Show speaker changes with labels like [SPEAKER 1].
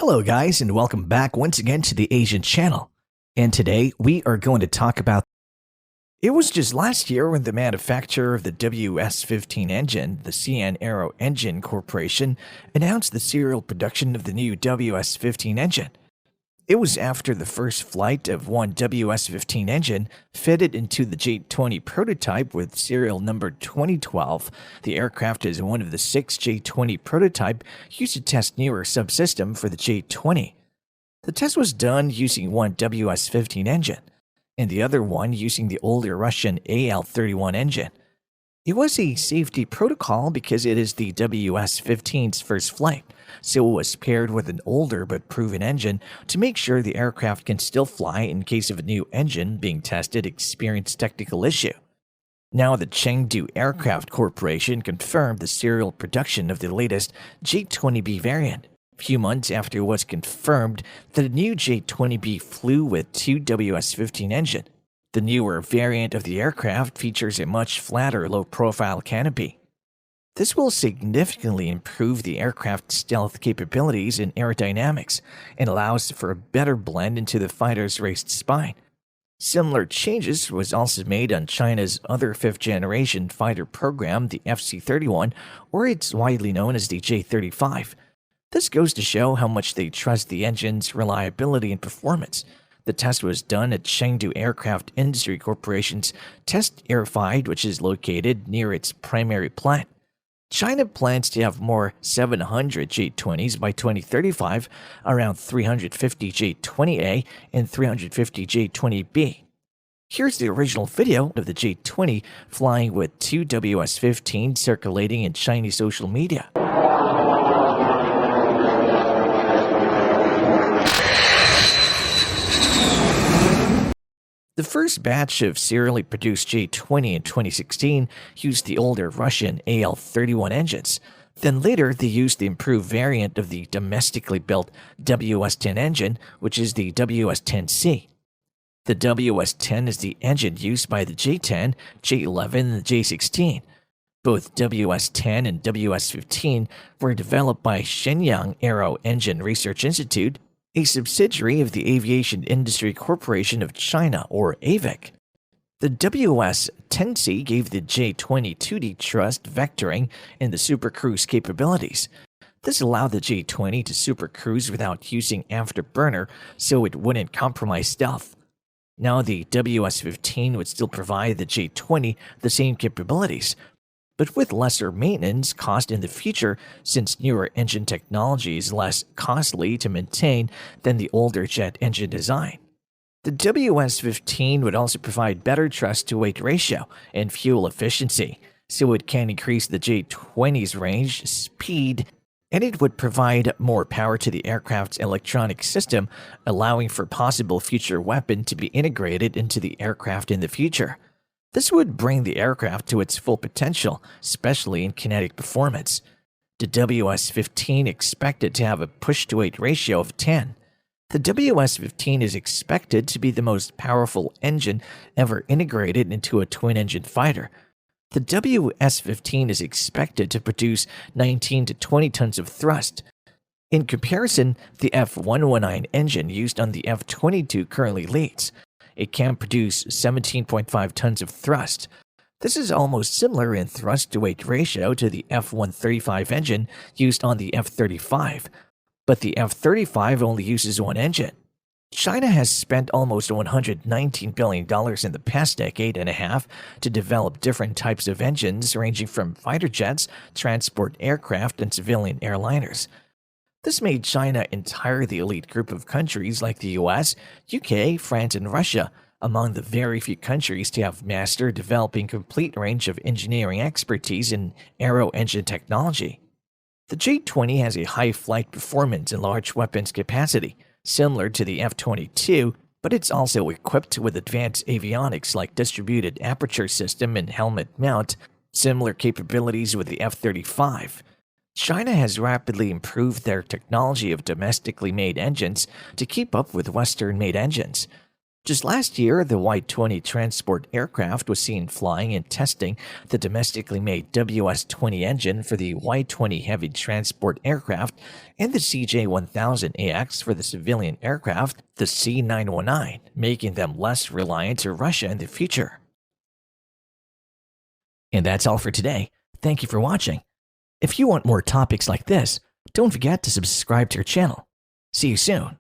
[SPEAKER 1] Hello guys, and welcome back once again to the Asian channel. And today we are going to talk about it was just last year when the manufacturer of the WS-15 engine, the CN Aero Engine Corporation, announced the serial production of the new WS-15 engine. It was after the first flight of one WS-15 engine fitted into the J-20 prototype with serial number 2012. The aircraft is one of the 6 J-20 prototype used to test newer subsystem for the J-20. The test was done using one WS-15 engine, and the other one using the older Russian AL-31 engine. It was a safety protocol because it is the WS-15's first flight, so it was paired with an older but proven engine to make sure the aircraft can still fly in case of a new engine being tested experienced technical issue. Now the Chengdu Aircraft Corporation confirmed the serial production of the latest J-20B variant. A few months after it was confirmed that a new J-20B flew with 2 WS-15 engine. The newer variant of the aircraft features a much flatter low-profile canopy. This will significantly improve the aircraft's stealth capabilities and aerodynamics and allows for a better blend into the fighter's raised spine. Similar changes was also made on China's other fifth-generation fighter program, the FC-31, or it's widely known as the J-35. This goes to show how much they trust the engine's reliability and performance. The test was done at Chengdu Aircraft Industry Corporation's test airfield, which is located near its primary plant. China plans to have more 700 J-20s by 2035, around 350 J-20A and 350 J-20B. Here's the original video of the J-20 flying with 2 WS-15 circulating in Chinese social media. The first batch of serially produced J-20 in 2016 used the older Russian AL-31 engines. Then later, they used the improved variant of the domestically built WS-10 engine, which is the WS-10C. The WS-10 is the engine used by the J-10, J-11, and the J-16. Both WS-10 and WS-15 were developed by Shenyang Aero Engine Research Institute, a subsidiary of the Aviation Industry Corporation of China, or AVIC. The WS-10C gave the J-20 2D thrust vectoring and the supercruise capabilities. This allowed the J-20 to supercruise without using afterburner, so it wouldn't compromise stealth. Now the WS-15 would still provide the J-20 the same capabilities, but with lesser maintenance cost in the future since newer engine technology is less costly to maintain than the older jet engine design. The WS-15 would also provide better thrust-to-weight ratio and fuel efficiency, so it can increase the J-20's range, speed, and it would provide more power to the aircraft's electronic system, allowing for possible future weapon to be integrated into the aircraft in the future. This would bring the aircraft to its full potential, especially in kinetic performance. The WS-15 expected to have a push-to-weight ratio of 10. The WS-15 is expected to be the most powerful engine ever integrated into a twin-engine fighter. The WS-15 is expected to produce 19 to 20 tons of thrust. In comparison, the F-119 engine used on the F-22 currently leads. It can produce 17.5 tons of thrust. This is almost similar in thrust-to-weight ratio to the F-135 engine used on the F-35, but the F-35 only uses one engine. China has spent almost $119 billion in the past decade and a half to develop different types of engines ranging from fighter jets, transport aircraft, and civilian airliners. This made China entire the elite group of countries like the US, UK, France, and Russia, among the very few countries to have mastered developing complete range of engineering expertise in aero engine technology. The J-20 has a high flight performance and large weapons capacity, similar to the F-22, but it's also equipped with advanced avionics like distributed aperture system and helmet mount, similar capabilities with the F-35. China has rapidly improved their technology of domestically made engines to keep up with Western-made engines. Just last year, the Y-20 transport aircraft was seen flying and testing the domestically made WS-20 engine for the Y-20 heavy transport aircraft and the CJ-1000AX for the civilian aircraft, the C919, making them less reliant to Russia in the future. And that's all for today. Thank you for watching. If you want more topics like this, don't forget to subscribe to our channel. See you soon.